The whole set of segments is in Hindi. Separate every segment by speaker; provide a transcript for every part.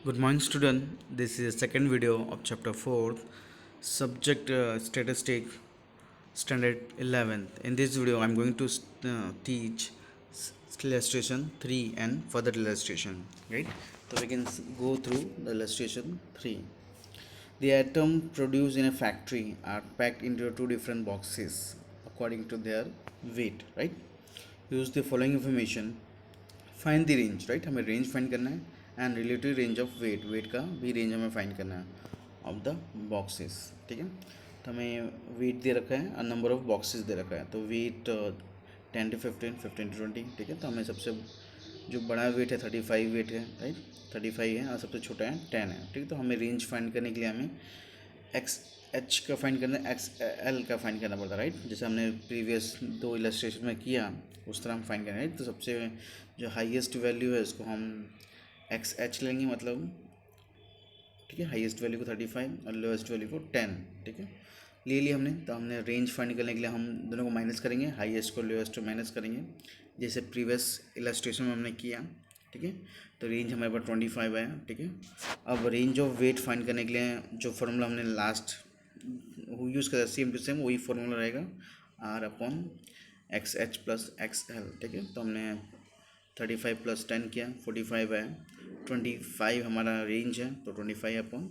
Speaker 1: Good morning, student. This is the second video of chapter 4, subject statistic, standard 11th. In this video, I'm going to teach illustration 3 and further illustration. Right? So we can go through the illustration 3. The atom produced in a factory are packed into two different boxes according to their weight. Right? Use the following information. Find the range right, हमें रेंज फाइंड करना है and relative range of weight का भी रेंज हमें फाइंड करना है ऑफ द बॉक्सेस. ठीक है, तो हमें वेट दे रखा है और नंबर ऑफ बॉक्सेस दे रखा है. तो वेट 10 to 15, 15 to 20. ठीक है, तो हमें सबसे जो बड़ा वेट है 35 वेट है राइट, 35 है और सबसे छोटा है 10 है. ठीक है, तो हमें रेंज फाइंड करने के लिए हमें एक्स एच का फाइंड करना है, एक्स एल का फाइंड करना पड़ता है राइट. जैसे हमने प्रीवियस दो इलस्ट्रेशन में किया उस तरह हम फाइंड करें राइट. तो सबसे जो हाईएस्ट वैल्यू है उसको हम एक्स एच लेंगे, मतलब ठीक है, हाईएस्ट वैल्यू को 35 और लोएस्ट वैल्यू को 10. ठीक है, ले लिया हमने. तो हमने रेंज फाइंड करने के लिए हम दोनों को माइनस करेंगे, हाईएस्ट को लोएस्ट को माइनस करेंगे जैसे प्रीवियस इलस्ट्रेशन में हमने किया. ठीक है, तो रेंज हमारे पास 25 आया. ठीक है, अब रेंज ऑफ वेट फाइंड करने के लिए जो फॉर्मूला हमने लास्ट यूज़ करा सेम टू सेम वही फॉर्मूला रहेगा, R upon X H plus X L. ठीक है, तो हमने 35 प्लस 10 किया, 45 है. 25 हमारा रेंज है, तो 25 अपॉन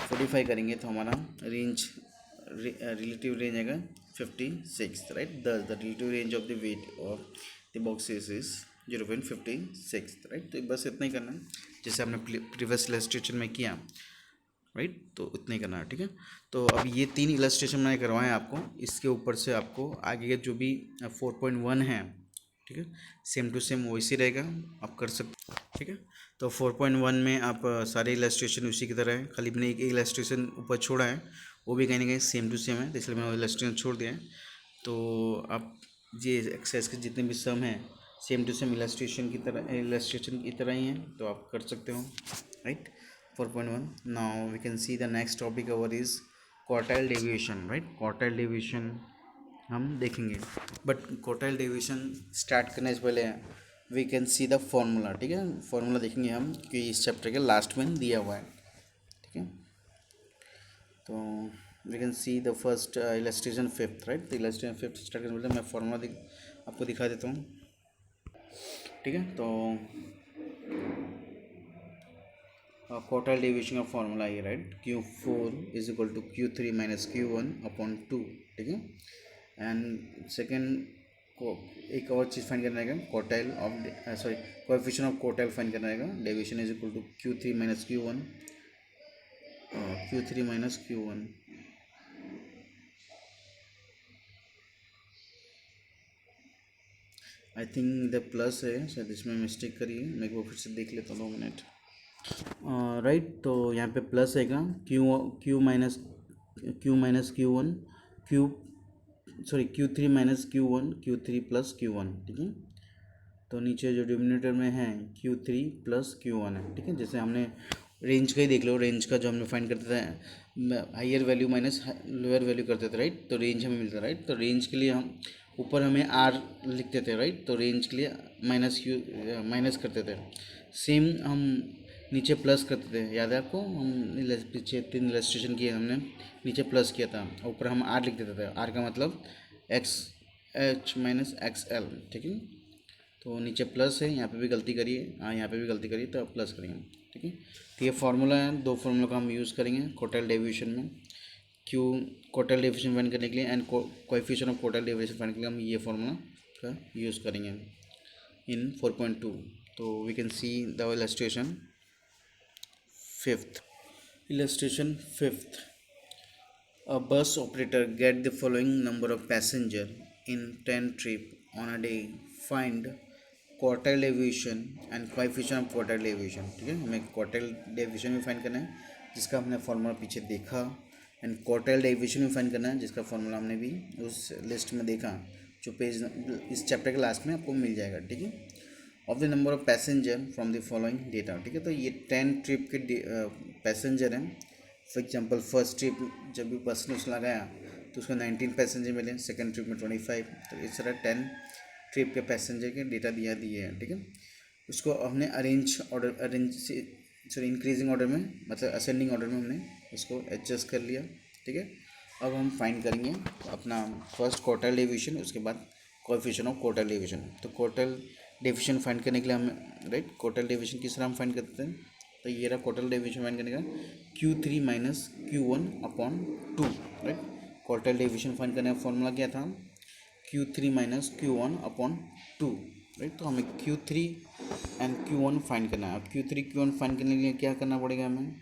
Speaker 1: 45 करेंगे तो हमारा रेंज रिलेटिव रेंज आएगा 56 right. The relative range of the weight of the boxes is 0.56 right. तो बस इतना ही करना है जैसे हमने प्रीवियस इलस्ट्रेशन में किया राइट. तो इतना ही करना है. ठीक है, तो अब ये 3 इलस्ट्रेशन मैंने करवाए आपको. इसके ऊपर से आपको आगे के जो भी 4.1 है ठीक है, सेम टू सेम वैसे रहेगा, आप कर सकते. ठीक है, तो 4.1 में आप सारे इलस्ट्रेशन उसी की तरह है, खाली मैंने एक इलस्ट्रेशन ऊपर छोड़ा है, वो भी कहीं ना कहीं सेम टू सेम है, तो इसलिए मैंने वो इलस्ट्रेशन छोड़ दिया है. तो आप ये एक्सरसाइज के जितने भी सम हैं सेम टू सेम इलस्ट्रेशन की तरह ही हैं, तो आप कर सकते हो right. 4.1. Now we can see the next topic our is quartile deviation right. Quartile deviation हम देखेंगे, बट क्वार्टाइल डेविएशन स्टार्ट करने से पहले we can see the formula. ठीक है, फॉर्मूला देखेंगे हम कि इस चैप्टर के लास्ट में दिया हुआ है. ठीक है, तो we can see the first illustration 5th right. तो इलस्ट्रेशन 5th स्टार्ट करने से पहले मैं फॉर्मूला आपको दिखा देता हूँ. ठीक है, तो क्वार्टाइल डेविएशन का फॉर्मूला ये right, Q4 is equal to Q3 minus Q1 upon 2. ठीक है, एंड सेकेंड को एक और चीज़ फाइंड करना है, quartile of sorry coefficient of quartile find करना है. Deviation is equal to Q3 minus Q1, Q3 minus Q1. I think the plus है, शायद इसमें मिस्टेक करी है, मैं वो फिर से देख लेता हूँ 2 मिनट राइट. तो यहाँ पे प्लस आएगा Q minus Q1 Q sorry Q3 minus Q1 Q3 plus Q1. ठीक है, तो नीचे जो डिनोमिनेटर में है Q3 प्लस Q1 है. ठीक है, जैसे हमने रेंज का ही देख लो, रेंज का जो हमने फाइंड करते थे higher value minus lower value करते थे राइट. तो रेंज हमें मिलता है राइट. तो रेंज के लिए हम ऊपर हमें आर लिखते थे राइट, तो रेंज के लिए माइनस करते थे. सेम हम नीचे प्लस करते थे, याद है आपको, हम पीछे 3 इलस्ट्रेशन किए हमने, नीचे प्लस किया था, ऊपर हम आर लिख देते थे. आर का मतलब x H minus x L. ठीक है, तो नीचे प्लस है, यहाँ पे भी गलती करिए, हाँ यहाँ पे भी गलती करिए, तो आप प्लस करेंगे. ठीक है, तो ये फार्मूला है, 2 फार्मूला का हम यूज़ करेंगे क्वार्टाइल डेविएशन में. क्यू क्वार्टाइल डेविएशन फाइंड करने के लिए and coefficient of quartile deviation find करने के लिए हम ये फार्मूला का यूज़ करेंगे इन 4.2. तो we can see the illustration 5th. Illustration 5th. A bus operator get the following number of passenger in 10 trip on a day. Find quartile deviation and coefficient of quartile deviation. ठीक है, हमें quartile deviation भी फाइंड करना है जिसका हमने फॉर्मूला पीछे देखा, एंड quartile deviation भी फाइंड करना है जिसका फॉर्मूला हमने भी उस लिस्ट में देखा जो पेज इस चैप्टर के लास्ट में आपको मिल जाएगा. ठीक है, of the number of passenger from the following data. ठीक है, तो ये 10 ट्रिप के पैसेंजर हैं. फॉर एग्जांपल फर्स्ट ट्रिप जब भी बस ने उसला गया तो उसको 19 पैसेंजर मिले, सेकंड ट्रिप में 25. तो इस तरह 10 ट्रिप के पैसेंजर के डेटा दिए हैं. ठीक है, उसको हमने अरेंज सॉरी इंक्रीजिंग ऑर्डर में, मतलब असेंडिंग ऑर्डर में हमने उसको एडजस्ट कर लिया। ठीक है, अब हम फाइंड करेंगे अपना फर्स्ट क्वार्टाइल डेविएशन, उसके बाद कोएफिशिएंट ऑफ क्वार्टाइल डेविएशन। तो क्वार्टाइल डेविएशन फाइंड करने के लिए हमें, राइट, क्वार्टाइल डेविएशन किस तरह हम फाइंड करते हैं, तो ये रहा क्वार्टाइल डेविएशन फाइंड करने का Q3 minus Q1/2, right. Quartile deviation find करने का फॉर्मूला क्या था, Q3 माइनस Q1/2, राइट। तो हमें Q3 एंड Q1 फाइंड करना है। अब Q3 Q1 फाइंड करने के लिए क्या करना पड़ेगा हमें,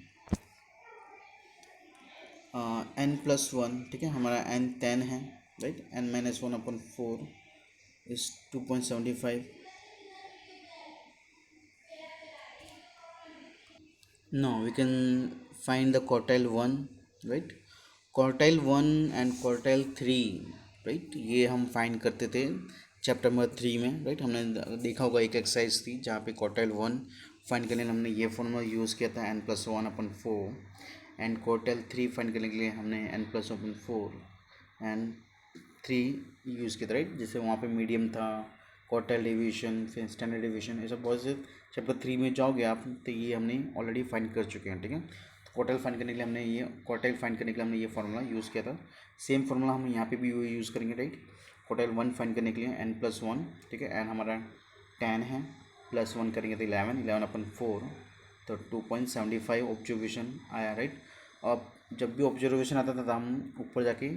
Speaker 1: n+1, ठीक है, हमारा n 10 है, right. n-1/4 is 2.75। No, we can find the quartile 1, right. Quartile 1 and quartile 3, right, ये हम फाइंड करते थे चैप्टर नंबर 3 में, राइट। हमने देखा होगा एक एक्सरसाइज थी जहाँ पे क्वार्टाइल 1 फाइंड करने के लिए हमने ये फॉर्मूला यूज़ किया था n+1/4, एंड क्वार्टाइल 3 फाइंड करने के लिए हमने n+1/4 एंड 3 यूज़ किया था, राइट। जैसे वहाँ पे मीडियम था, क्वार्टाइल डेविएशन, फिर स्टैंडर्ड डेविएशन, ये सब बहुत से चैप्टर 3 में जाओगे आप तो ये हमने ऑलरेडी फाइंड कर चुके हैं। ठीक है, तो क्वार्टाइल फाइंड करने के लिए हमने ये फार्मूला यूज़ किया था। सेम फार्मूला हम यहाँ पे भी यूज़ करेंगे, राइट। क्वार्टाइल 1 फाइंड करने के लिए n+1, ठीक है, एंड हमारा 10 है, +1 करेंगे तो 11/4, तो 2.75 ऑब्जर्वेशन आया, राइट। अब जब भी ऑब्जर्वेशन आता था तो हम ऊपर जाके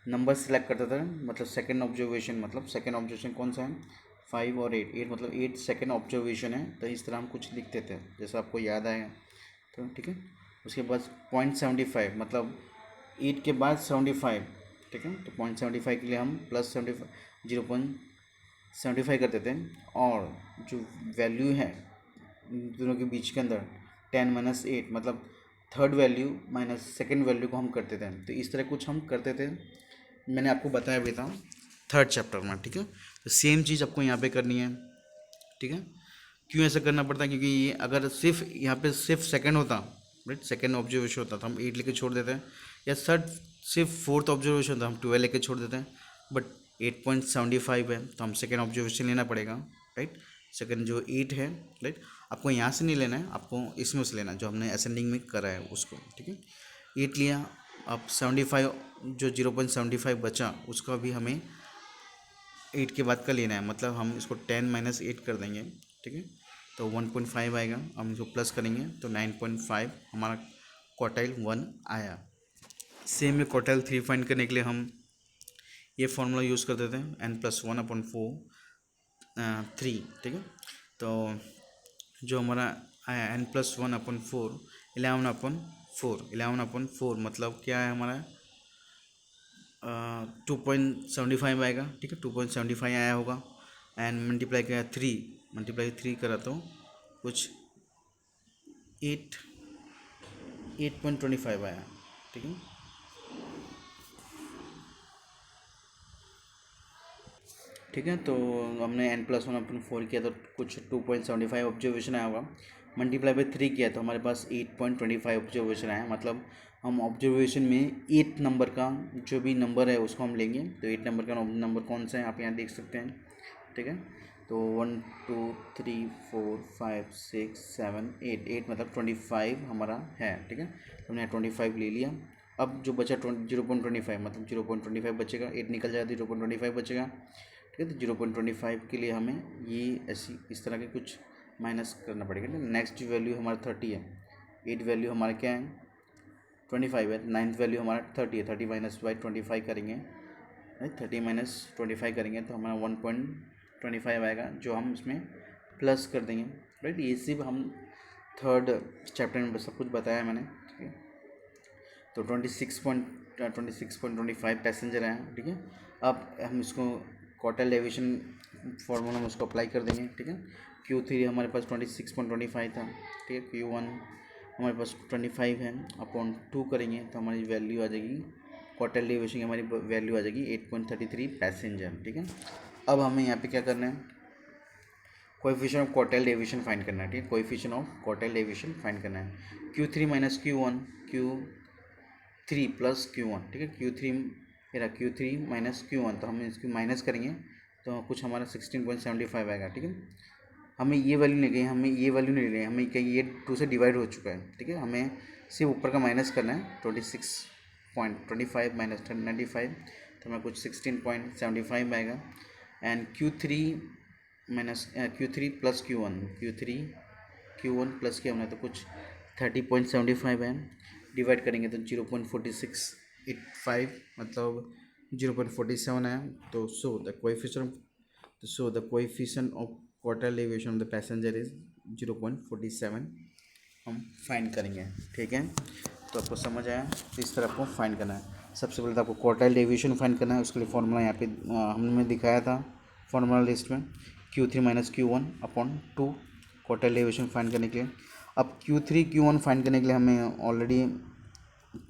Speaker 1: नंबर सेलेक्ट करता था, मतलब सेकंड ऑब्जर्वेशन कौन सा है, 5 और 8 मतलब 8 सेकंड ऑब्जर्वेशन है, तो इस तरह हम कुछ लिखते थे जैसा आपको याद आया तो, ठीक है। उसके बाद 0.75 मतलब 8 के बाद 75, ठीक है, तो 0.75 के लिए हम +75 0.75 कर देते हैं, और जो वैल्यू है दोनों के बीच के अंदर 10 - 8 मतलब third value minus second value को हम करते थे। तो इस तरह कुछ हम करते थे, मैंने आपको बताया भी था थर्ड चैप्टर में, ठीक है। तो सेम चीज़ आपको यहाँ पे करनी है, ठीक है। क्यों ऐसा करना पड़ता है, क्योंकि ये अगर सिर्फ यहाँ पे सिर्फ सेकंड होता, राइट, सेकंड ऑब्जर्वेशन होता तो हम 8 लेके छोड़ देते हैं, या थर्ड सिर्फ फोर्थ ऑब्जर्वेशन होता हम 12 लेके छोड़ देते हैं, बट 8.75 है तो हम सेकेंड ऑब्जर्वेशन लेना पड़ेगा, राइट। सेकेंड जो 8 है, राइट, आपको यहाँ से नहीं लेना है, आपको इसमें से लेना है जो हमने असेंडिंग में करा है उसको, ठीक है। 8 लिया, अब 75 जो 0.75 बचा उसका भी हमें 8 के बाद का लेना है, मतलब हम इसको 10 - 8 कर देंगे, ठीक है, तो 1.5 आएगा। हम इसको प्लस करेंगे तो 9.5 हमारा क्वार्टाइल 1 आया। सेम में क्वार्टाइल 3 फाइंड करने के लिए हम ये फार्मूला यूज़ कर देते हैं n+1/4 3, ठीक है। तो जो हमारा आया n+1/4 11/4 मतलब क्या है हमारा 2.75 आएगा, ठीक है, 2.75 आया होगा, एंड मल्टीप्लाई किया 3 करा तो कुछ 8.25 आया, ठीक है। ठीक है, तो हमने n+1/4 किया तो कुछ 2.75 ऑब्जर्वेशन आया होगा, मल्टीप्लाई बाई 3 किया तो हमारे पास 8.25 ऑब्जर्वेशन आया। मतलब हम ऑब्जर्वेशन में 8 नंबर का जो भी नंबर है उसको हम लेंगे, तो 8 नंबर का नंबर कौन सा है आप यहाँ देख सकते हैं, ठीक है। तो 1 2 3 4 5 6 7 8 मतलब 25 हमारा है, ठीक है। तो हमने 25 ले लिया। अब जो बचा 0.25 मतलब 0.25 बचेगा, 8 निकल जाए तो 0.25 बचेगा, ठीक है। तो 0.25 के लिए हमें ये ऐसी इस तरह के कुछ माइनस करना पड़ेगा। नेक्स्ट वैल्यू हमारा 30 है, 8 वैल्यू हमारा क्या है 25 है, 9th वैल्यू हमारा 30 है, 30 माइनस बाई 25 करेंगे, राइट, 30 - 25 करेंगे तो हमारा 1.25 आएगा, जो हम इसमें प्लस कर देंगे, राइट। ये सिर्फ हम थर्ड चैप्टर में सब कुछ बताया मैंने, ठीक है। तो 26.25 पैसेंजर हैं, ठीक है। अब हम इसको क्वार्टाइल डेविएशन फार्मूला में उसको अप्लाई कर देंगे, ठीक है। Q3 हमारे पास 26.25 था, ठीक है। Q1 हमारे पास 25 है, अपॉन 2 करेंगे तो हमारी वैल्यू आ जाएगी, क्वार्टाइल डेविएशन की हमारी वैल्यू आ जाएगी 8.33 पैसेंजर, ठीक है। अब हमें यहाँ पे क्या करना है, coefficient of quartile deviation find करना है, ठीक है। Coefficient of quartile deviation find करना है, Q3 minus Q3 plus Q1, ठीक है। Q3 माइनस Q1, तो हम इसकी माइनस करेंगे तो कुछ हमारा 16.75 आएगा, ठीक है। हमें ये वैल्यू नहीं गई, हमें ये वैल्यू नहीं लेनी, हमें कहीं ये 2 से डिवाइड हो चुका है, ठीक है। हमें सिर्फ ऊपर का माइनस करना है, 26.25 माइनस 95, तो हमें कुछ 16.75 आएगा। And Q3 minus Q3 plus Q1 plus किया हमने तो कुछ 30.75 है। डिवाइड करेंगे तो 0.4685 मतलब 0.47 है। तो the coefficient of quartile deviation of the passenger is 0.47 हम फाइंड करेंगे, ठीक है। तो आपको समझ आया, तो इस तरह आपको फाइंड करना है। सबसे पहले तो आपको क्वार्टाइल डेविएशन फाइंड करना है। उसके लिए फॉर्मूला यहाँ पे हमने दिखाया था फॉर्मूला लिस्ट में, Q3 minus Q1 upon 2 quartile deviation find करने के लिए। अब Q3 Q1 फाइंड करने के लिए हमें ऑलरेडी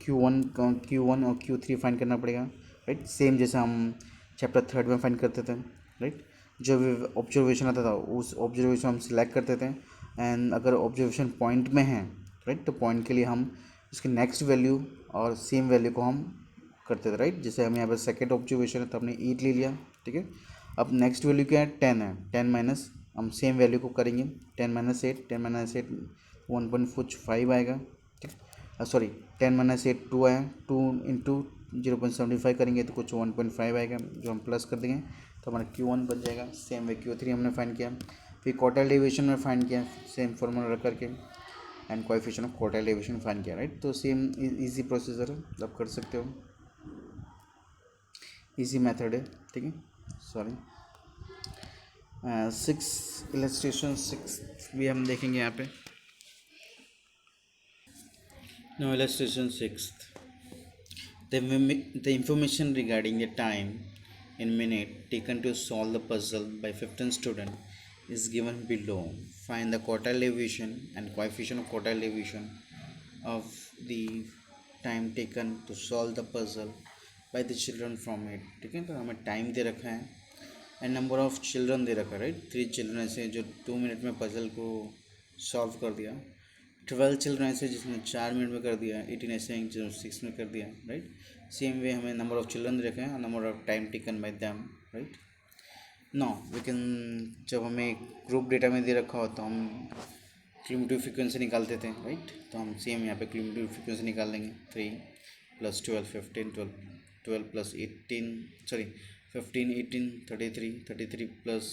Speaker 1: Q1 और Q3 फाइंड करना पड़ेगा, राइट। सेम जैसे हम चैप्टर 3 में फाइंड करते थे, राइट। जो भी ऑब्जर्वेशन आता था उस ऑब्जर्वेशन हम सिलेक्ट करते थे। एंड अगर ऑब्जर्वेशन पॉइंट में है, राइट, तो पॉइंट के लिए हम उसके नेक्स्ट वैल्यू और सेम वैल्यू को हम करते थे, राइट। जैसे हम यहाँ पर सेकेंड ऑब्जर्वेशन है तो हमने 8 ले लिया, ठीक है। अब नेक्स्ट वैल्यू क्या है, 10 है। 10 माइनस हम सेम वैल्यू को करेंगे, 10 - 8 1.5 आएगा, ठीक। सॉरी 10 - 8 2 आया, 2 इंटू 0.75 करेंगे तो कुछ 1.5 आएगा, जो हम प्लस कर देंगे तो हमारा Q1 बन जाएगा। सेम वे Q3 हमने फाइंड किया, फिर क्वार्टाइल डेविएशन में फाइंड किया सेम फॉर्मूला रख करके, and coefficient of quartile deviation find किया, राइट। तो सेम इजी प्रोसीजर है, आप कर सकते हो, इजी मेथड है, ठीक है। सॉरी 6 इलस्ट्रेशन 6 भी हम देखेंगे यहाँ पे। Now illustration 6th. The information regarding the time in minute taken to solve the puzzle by 15 students is given below. Find the quartile deviation and coefficient of quartile deviation of the time taken to solve the puzzle by the children from it, ठीक है। तो हमें टाइम दे रखा है and number of children they रखा है, राइट। 3 चिल्ड्रन ऐसे जो 2 मिनट में पजल को सॉल्व कर दिया, 12 चिल्ड्रन ऐसे जिसने 4 मिनट में कर दिया, 18 ऐसे हैं जो 6 में कर दिया, राइट। सेम वे हमें नंबर ऑफ चिल्ड्रन दे रखे हैं और number of time taken by them, right. No we can, जब हमें ग्रुप डेटा में दे रखा हो तो हम क्यूमुलेटिव फ्रीक्वेंसी निकालते थे, राइट। तो हम सेम यहाँ पे क्यूमुलेटिव फ्रीक्वेंसी निकाल लेंगे। 3 + 12 15 12 plus 18 sorry 15 18 33 33 plus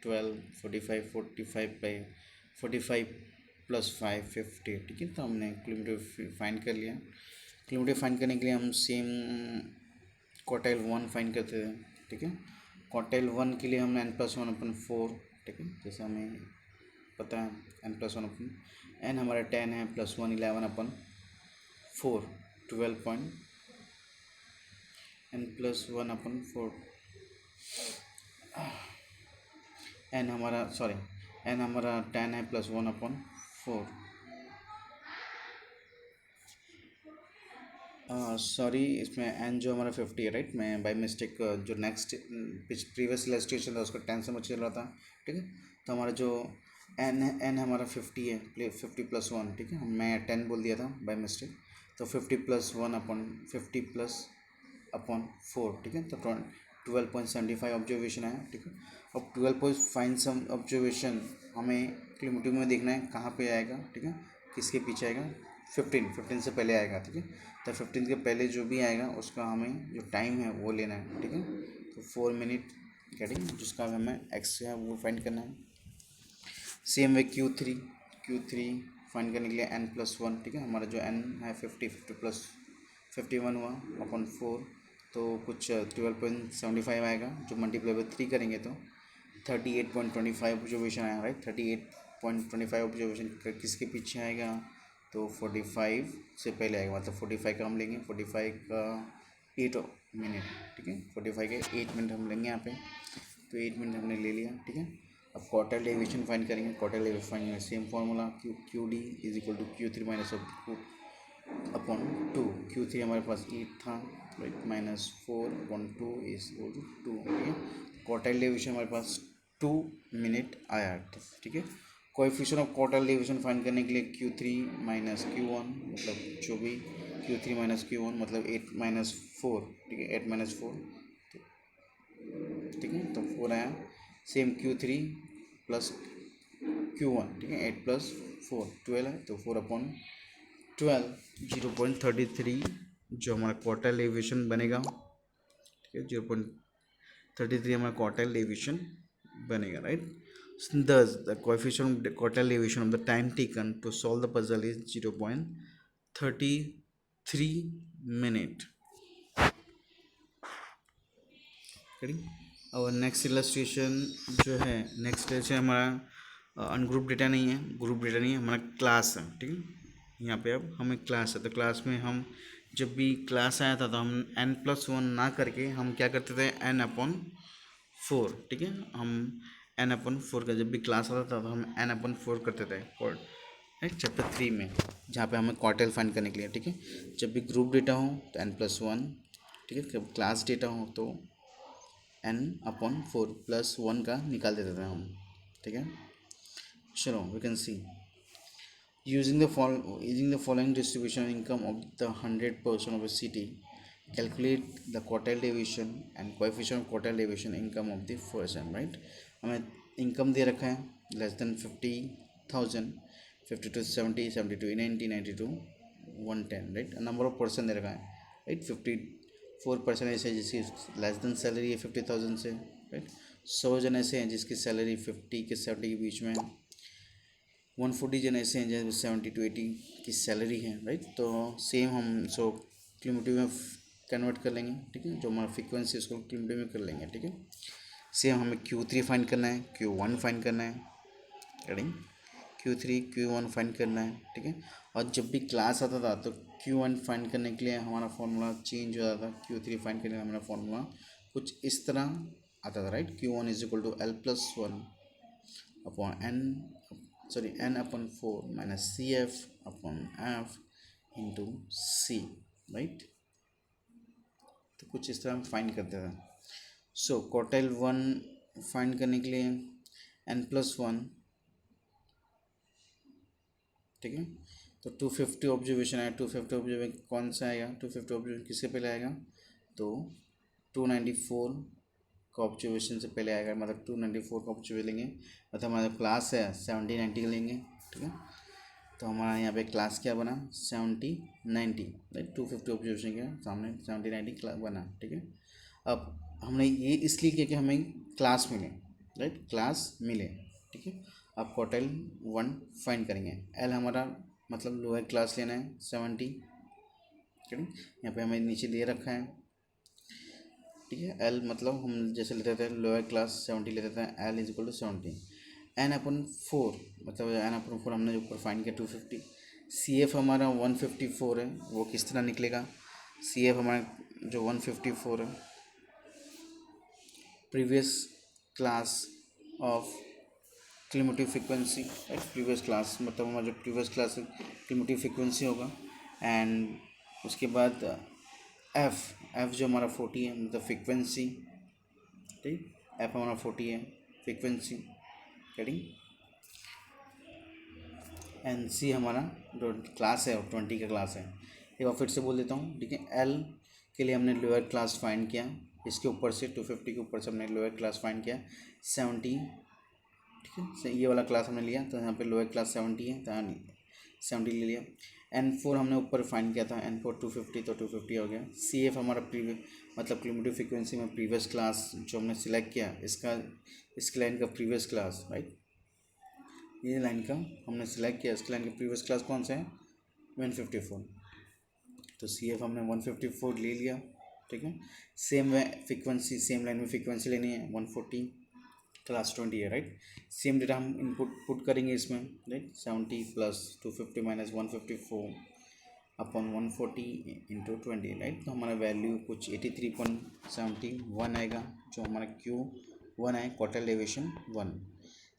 Speaker 1: 12 45 45 by 45 plus 5 50, ठीक है। तो हमने क्यूमुलेटिव फाइंड कर लिया। क्यूमुलेटिव फाइंड करने के लिए हम सेम क्वार्टाइल 1 फाइंड करते थे, ठीक है। क्वार्टाइल 1 के लिए हमने n+1/4, ठीक है। जैसे हमें पता है n+1 n हमारा 10 है, +1 11/4 12 पॉइंट n+1/4 n हमारा 10 है, +1/4 सॉरी इसमें n जो हमारा 50 है, राइट। मैं बाय मिस्टेक जो नेक्स्ट प्रीवियस इलस्ट्रेशन था उसका 10 समझ चल रहा था, ठीक है। तो हमारा जो n हमारा 50 है, 50 + 1, ठीक है। मैं 10 बोल दिया था बाय मिस्टेक, तो 50 + 1/50 + 4, ठीक है। तो 12.75 ऑब्जर्वेशन आया, ठीक है। अब 12.5 ऑब्जर्वेशन हमें क्यूमुलेटिव में देखना है कहाँ पे आएगा, ठीक है। किसके पीछे आएगा, 15 से पहले आएगा, ठीक है। तो 15 के पहले जो भी आएगा उसका हमें जो टाइम है वो लेना है, ठीक है। तो 4 मिनट गेटिंग जिसका हमें एक्स है वो फाइंड करना है। सेम वे Q3 फाइंड करने के लिए n+1, ठीक है। हमारा जो n है 50 + 51 हुआ अपॉन 4, तो कुछ 12.75 आएगा, जो मल्टीप्लाई बाई 3 करेंगे तो 38.25 ऑब्जर्वेशन आया, राइट। 38.25 ऑब्जर्वेशन किसके पीछे आएगा, तो 45 से पहले आएगा, मतलब 45 का हम लेंगे, 45 का 8 मिनट, ठीक है। 45 के 8 मिनट हम लेंगे यहाँ पे, तो 8 मिनट हमने ले लिया, ठीक है। अब क्वार्टाइल डेविएशन फाइंड करेंगे। क्वार्टाइल डेविएशन फाइंड में same formula QD = Q3 - (2) Q3 हमारे पास 8 था, राइट, -4/2 = 2, ठीक है। क्वार्टाइल डेविएशन हमारे पास 2 मिनट आया, ठीक है। Coefficient of quartile deviation find करने के लिए Q3 - Q1 मतलब जो भी Q3 - Q1 मतलब 8 - 4, ठीक है। 8 - 4, ठीक है, तो 4 आया। सेम Q3 + Q1, ठीक है। 8 प्लस 4 12 है, तो 4/12 0.33 जो हमारा क्वार्टाइल डेविएशन बनेगा, ठीक है। 0.33 हमारा क्वार्टाइल डेविएशन बनेगा, right. Thus, the coefficient of the quartile deviation of the time taken to solve the puzzle is 0.33 minute. और नेक्स्ट इलस्ट्रेशन जो है, नेक्स्ट है हमारा अनग्रुप डेटा नहीं है, ग्रुप डेटा नहीं है, हमारा क्लास है, ठीक है। यहाँ पे अब हमें क्लास है, तो क्लास में हम जब भी क्लास आया था तो हम n+1 ना करके हम क्या करते थे, n/4, ठीक है। हम n/4 का जब भी क्लास आता था तो हम n/4 करते थे, राइट, चैप्टर 3 में, जहाँ पे हमें क्वार्टाइल फाइंड करने के लिए, ठीक है। जब भी ग्रुप डेटा हो तो n+1, ठीक है। जब क्लास डेटा हो तो n/4 +1 का निकाल देते थे हम, ठीक है। चलो, we can see using the following distribution of income of the 100% of a city, calculate the quartile deviation and coefficient of quartile deviation income of the person, right। हमें इनकम दे रखा है less than 50,000, 50 to 70, 70 to 90, 90 to 110, right. Number of person दे रखा है, राइट। 54% ऐसे हैं जिसकी लेस देन सैलरी है 50,000 से, राइट। 100 जन ऐसे हैं जिसकी सैलरी 50 के 70 के बीच में है। 140 जन ऐसे हैं जैसे 70 to 80 की सैलरी है, राइट। तो सेम हम सो क्यूमुलेटिव में कन्वर्ट कर लेंगे, ठीक है। जो हमारा फ्रीक्वेंसी उसको क्यूमुलेटिव में कर लेंगे, ठीक है। सेम हमें Q3 फाइंड करना है, Q1 फाइंड करना है, राइट। Q3 Q1 फाइंड करना है, ठीक है। और जब भी क्लास आता था तो Q1 फाइंड करने के लिए हमारा फॉर्मूला चेंज हो जाता था। Q3 फाइंड करने का हमारा फॉर्मूला कुछ इस तरह आता था, right. Q1 = L+1 upon n/4 minus CF/F into C, right. तो कुछ इस तरह हम फाइंड करते थे। सो क्वार्टाइल 1 फाइंड करने के लिए n+1, ठीक है। तो 250 ऑब्जर्वेशन है, 250 ऑब्जर्वेशन कौन सा आएगा, 250 ऑब्जर्वेशन किससे पहले आएगा, तो 294 का ऑब्जर्वेशन से पहले आएगा, मतलब 294 का ऑब्जर्वेशन लेंगे, मतलब हमारा क्लास है 70 90 का लेंगे, ठीक है। तो हमारा यहाँ पे क्लास क्या बना, 70 90, राइट। 250 ऑब्जर्वेशन के सामने 70 90 क्लास बना, ठीक है। अब हमने ये इसलिए किया कि हमें क्लास मिले, राइट, क्लास मिले, ठीक है। अब क्वार्टाइल 1 फाइंड करेंगे। एल हमारा मतलब लोअर क्लास लेना है 70, ठीक है। यहाँ पे हमें नीचे दे रखा है, ठीक है। एल मतलब हम जैसे लेते थे लोअर क्लास 70 लेते थे, एल = 70। n/4 मतलब n/4 हमने जो ऊपर फाइंड किया 250। CF हमारा 154 है, वो किस तरह निकलेगा, CF हमारा जो 154 है previous class of cumulative frequency, right. Previous class मतलब हमारा जो प्रीवियस क्लास क्यूमुलेटिव फ्रीक्वेंसी होगा, एंड उसके बाद एफ जो हमारा 40 है मतलब फ्रीक्वेंसी, ठीक। एफ हमारा 40 है फ्रीक्वेंसी, राइट। एंड सी हमारा जो क्लास है 20 का क्लास है। एक बार फिर से बोल देता हूँ, ठीक है। एल के लिए हमने लोअर क्लास फाइंड किया, इसके ऊपर से 250 के ऊपर से हमने लोअर क्लास फाइंड किया 70, ठीक है। ये वाला क्लास हमने लिया तो यहाँ पे लोअर क्लास 70 है, तो 70 ले लिया। n4 हमने ऊपर फाइंड किया था, n4 250, तो 250 हो गया। CF हमारा प्रीवियस मतलब क्यूमुलेटिव फ्रीक्वेंसी में प्रीवियस क्लास जो हमने सिलेक्ट किया, इसकी लाइन का प्रीवियस क्लास, राइट। ये लाइन का हमने सिलेक्ट किया, इसकी लाइन का प्रीवियस क्लास कौन सा है, 154, तो CF हमने 154 ले लिया, ठीक है। Same way frequency, same line में फ्रीक्वेंसी लेनी है 140, क्लास 20 है, राइट। सेम डेटा हम इनपुट पुट करेंगे इसमें, राइट। 70 + 250 - 154 upon 140 × 20, right. तो हमारा वैल्यू कुछ 83.71 आएगा, जो हमारा Q1 है, क्वार्टाइल डेविएशन 1।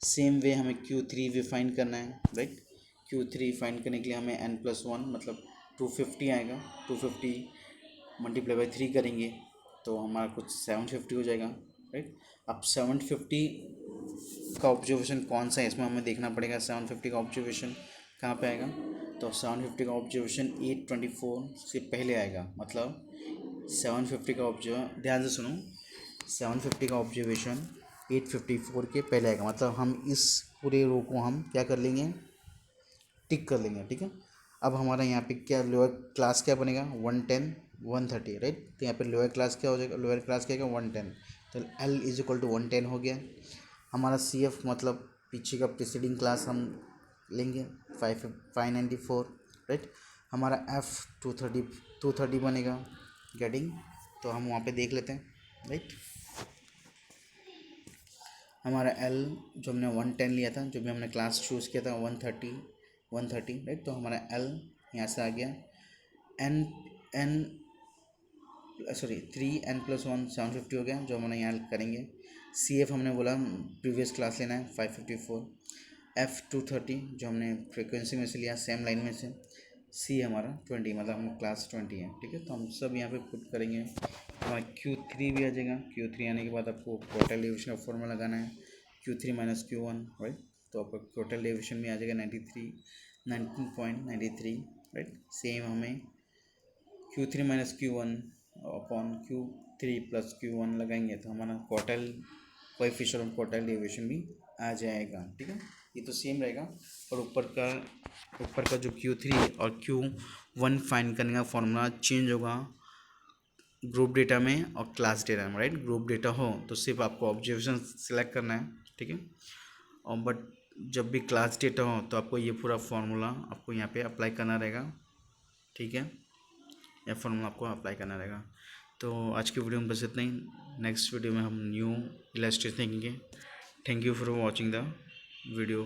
Speaker 1: सेम वे हमें Q3 भी फाइंड करना है, राइट। Q3 फाइंड करने के लिए हमें n+1 मतलब 250 आएगा, 250 × 3 करेंगे तो हमारा कुछ 750 हो जाएगा, राइट। अब 750 का ऑब्जर्वेशन कौन सा है, इसमें हमें देखना पड़ेगा 750 का ऑब्जर्वेशन कहाँ पे आएगा, तो 750 का ऑब्जर्वेशन 824 से पहले आएगा, मतलब 750 का ध्यान से सुनो, 750 का ऑब्जर्वेशन 854 के पहले आएगा, मतलब हम इस पूरे रो को हम क्या कर लेंगे, टिक कर लेंगे। ठीक है, अब हमारा यहाँ पे क्या लोअर क्लास क्या बनेगा 110 130 राइट। तो यहाँ पे लोअर क्लास क्या हो जाएगा, लोअर क्लास क्या है 110, तो L इज इक्वल टू 110 हो गया। हमारा CF मतलब पीछे का प्रीसीडिंग क्लास हम लेंगे 594 राइट। हमारा F 230 बनेगा गेटिंग। तो हम वहाँ पे देख लेते हैं राइट। हमारा L जो हमने 110 लिया था, जो भी हमने क्लास चूज़ किया था 130 राइट। तो हमारा L यहाँ से आ गया N 3n+1 750 हो गया, जो हमने यहाँ करेंगे। CF हमने बोला प्रीवियस क्लास लेना है 554, F 230 जो हमने फ्रिक्वेंसी में से लिया सेम लाइन में से, C हमारा 20 मतलब हम क्लास 20 है। ठीक है, तो हम सब यहाँ पे पुट करेंगे। हमारा Q3 भी आ जाएगा। Q3 आने के बाद आपको टोटल डेविएशन का फॉर्मूला लगाना है Q3 माइनस Q1 राइट। तो आपका टोटल डेविएशन में आ जाएगा 19.93 राइट। सेम हमें Q3 minus Q1 upon Q3 plus Q1 लगाएंगे तो हमारा quartile coefficient of quartile deviation भी आ जाएगा। ठीक है, ये तो सेम रहेगा। और ऊपर का जो Q3 और Q1 फाइंड करने का फॉर्मूला चेंज होगा ग्रुप डेटा में और क्लास डेटा में राइट। ग्रुप डेटा हो तो सिर्फ आपको ऑब्जर्वेशन सिलेक्ट करना है। ठीक है, और बट जब भी क्लास डेटा हो तो आपको ये पूरा फॉर्मूला आपको यहाँ पे अप्लाई करना रहेगा। ठीक है, यह फॉर्मूला आपको अप्लाई करना रहेगा। तो आज की वीडियो में बस इतना ही। नेक्स्ट वीडियो में हम न्यू इलस्ट्रेशन देखेंगे। Thank you for watching the video.